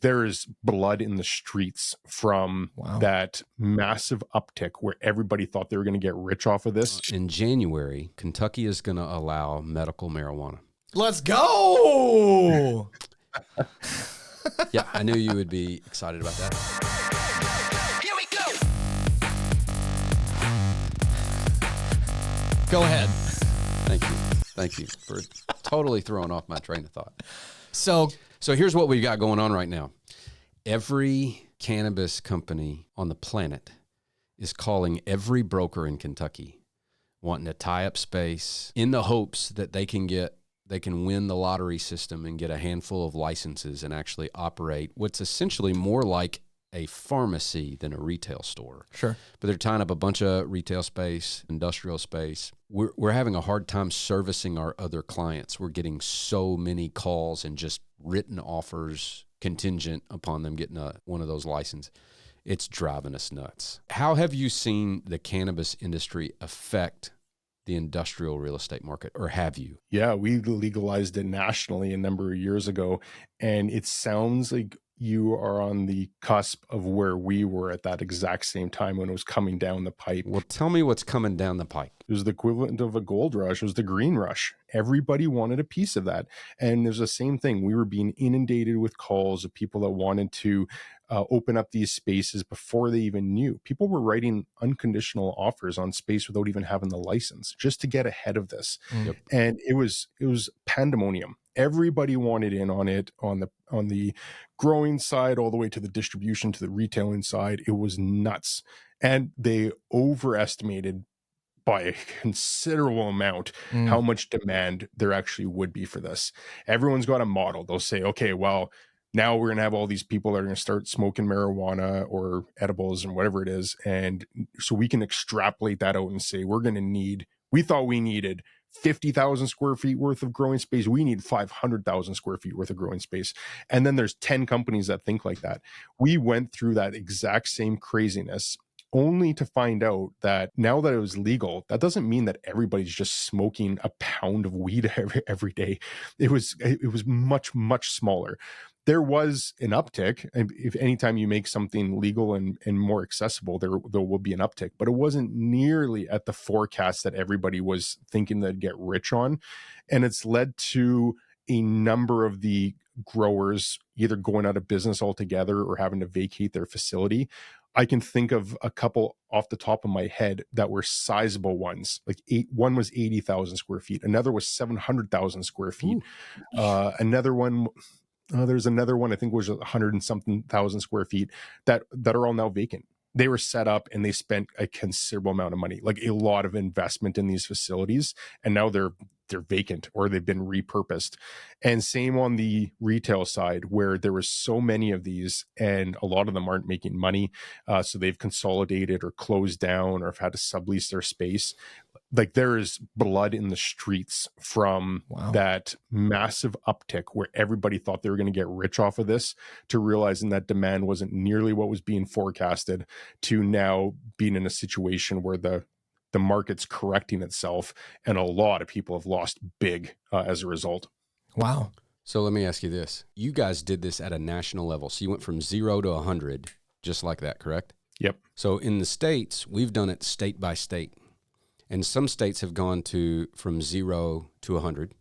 there is blood in the streets from that massive uptick where everybody thought they were going to get rich off of this. In January, Kentucky is going to allow medical marijuana. Let's go. Yeah, I knew you would be excited about that. Here we go. Go ahead. Thank you for totally throwing off my train of thought. So here's what we've got going on right now. Every cannabis company on the planet is calling every broker in Kentucky, wanting to tie up space in the hopes that they can win the lottery system and get a handful of licenses and actually operate what's essentially more like a pharmacy than a retail store. Sure. But they're tying up a bunch of retail space, industrial space. We're having a hard time servicing our other clients. We're getting so many calls and just written offers contingent upon them getting one of those licenses. It's driving us nuts. How have you seen the cannabis industry affect the industrial real estate market, or have you? Yeah, we legalized it nationally a number of years ago, and it sounds like you are on the cusp of where we were at that exact same time when it was coming down the pipe. Well, tell me what's coming down the pipe. It was the equivalent of a gold rush. It was the green rush. Everybody wanted a piece of that. And there's the same thing. We were being inundated with calls of people that wanted to open up these spaces before they even knew. People were writing unconditional offers on space without even having the license just to get ahead of this. Yep. And it was pandemonium. Everybody wanted in on it, on the growing side, all the way to the distribution, to the retailing side. It was nuts. And they overestimated by a considerable amount how much demand there actually would be for this. Everyone's got a model. They'll say, okay, well, now we're going to have all these people that are going to start smoking marijuana or edibles and whatever it is. And so we can extrapolate that out and say, we thought we needed 50,000 square feet worth of growing space. We need 500,000 square feet worth of growing space. And then there's 10 companies that think like that. We went through that exact same craziness, only to find out that now that it was legal, that doesn't mean that everybody's just smoking a pound of weed every day. It was much, much smaller. There was an uptick. If anytime you make something legal and more accessible, there will be an uptick, but it wasn't nearly at the forecast that everybody was thinking they'd get rich on. And it's led to a number of the growers either going out of business altogether or having to vacate their facility. I can think of a couple off the top of my head that were sizable ones. One was 80,000 square feet. Another was 700,000 square feet. Another one, there's another one I think was 100 and something thousand square feet that are all now vacant. They were set up and they spent a considerable amount of money, like a lot of investment in these facilities, and now they're vacant or they've been repurposed. And same on the retail side, where there was so many of these and a lot of them aren't making money. So they've consolidated or closed down or have had to sublease their space. Like there is blood in the streets from that massive uptick where everybody thought they were going to get rich off of this, to realizing that demand wasn't nearly what was being forecasted, to now being in a situation where the market's correcting itself and a lot of people have lost big as a result. Wow. So let me ask you this. You guys did this at a national level. So you went from 0 to 100, just like that, correct? Yep. So in the States, we've done it state by state. And some states have gone from 0 to 100,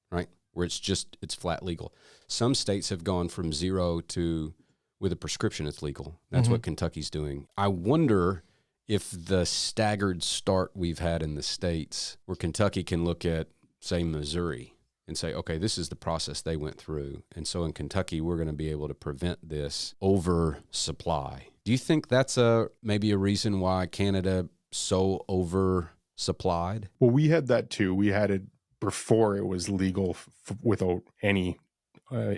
right? Where it's flat legal. Some states have gone from 0 to, with a prescription, it's legal. That's what Kentucky's doing. I wonder if the staggered start we've had in the States, where Kentucky can look at, say, Missouri and say, okay, this is the process they went through. And so in Kentucky, we're going to be able to prevent this oversupply. Do you think that's maybe a reason why Canada so oversupplied? Well, we had that too. We had it before it was legal without any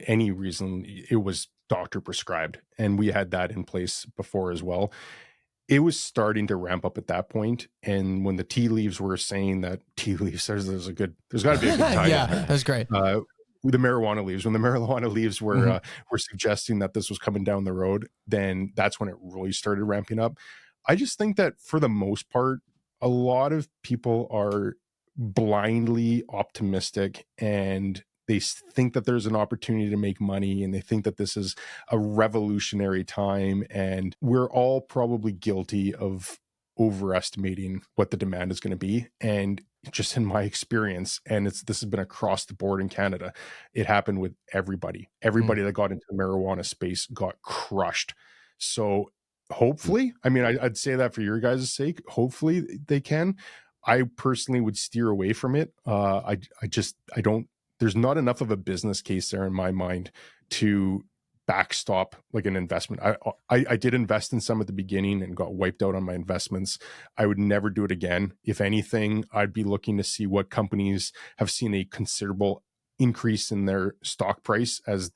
reason. It was doctor prescribed, and we had that in place before as well. It was starting to ramp up at that point, and when the tea leaves were saying that there's got to be a good time. Yeah, that's great. The marijuana leaves, when the marijuana leaves were suggesting that this was coming down the road, then that's when it really started ramping up. I just think that for the most part, a lot of people are blindly optimistic and They think that there's an opportunity to make money, and they think that this is a revolutionary time. And we're all probably guilty of overestimating what the demand is going to be. And just in my experience, and this has been across the board in Canada, it happened with everybody. Everybody that got into the marijuana space got crushed. So hopefully, I mean, I'd say that for your guys' sake, hopefully they can. I personally would steer away from it. I don't, there's not enough of a business case there in my mind to backstop like an investment. I did invest in some at the beginning and got wiped out on my investments. I would never do it again. If anything, I'd be looking to see what companies have seen a considerable increase in their stock price as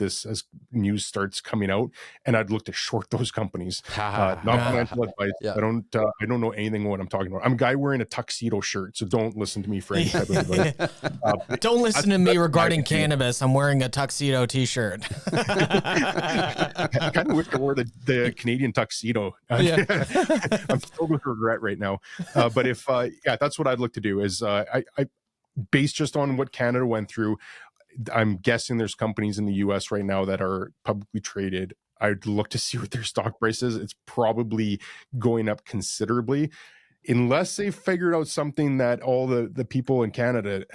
news starts coming out, and I'd look to short those companies. Not financial advice. Yeah. I don't know anything what I'm talking about. I'm a guy wearing a tuxedo shirt, so don't listen to me for any type of advice. Don't listen to me regarding my opinion. Cannabis. I'm wearing a tuxedo t-shirt. I kind of wish I wore the Canadian tuxedo. Yeah. I'm filled with regret right now. But if that's what I'd look to do is I based just on what Canada went through. I'm guessing there's companies in the US right now that are publicly traded. I'd look to see what their stock price is. It's probably going up considerably, unless they figured out something that all the people in Canada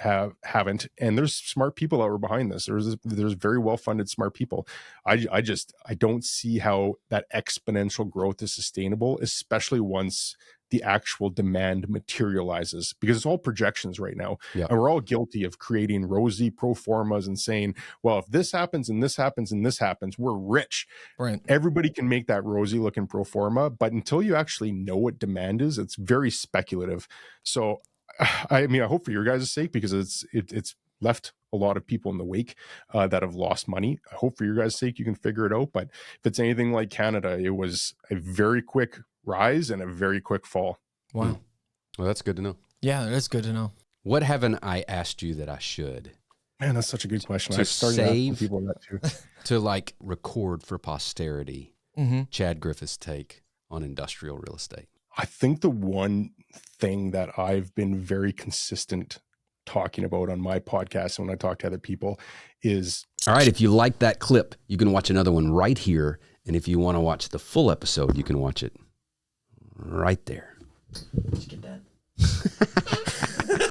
haven't. And there's smart people that were behind this. There's very well-funded, smart people. I don't see how that exponential growth is sustainable, especially once the actual demand materializes, because it's all projections right now. Yeah. And we're all guilty of creating rosy pro formas and saying, well, if this happens and this happens and this happens, we're rich. Right. Everybody can make that rosy looking pro forma, but until you actually know what demand is, it's very speculative. So I mean, I hope for your guys' sake, because it's left a lot of people in the wake that have lost money. I hope for your guys' sake you can figure it out. But if it's anything like Canada, it was a very quick rise and a very quick fall. Wow. Well, that's good to know. Yeah, that's good to know. What haven't I asked you that I should? Man, that's such a good question. To I've started asking save- people that too. To like record for posterity, Mm-hmm. Chad Griffiths' take on industrial real estate. I think the one thing that I've been very consistent talking about on my podcast and when I talk to other people is, All right, if you like that clip, you can watch another one right here. And if you want to watch the full episode, you can watch it right there. Did you get that?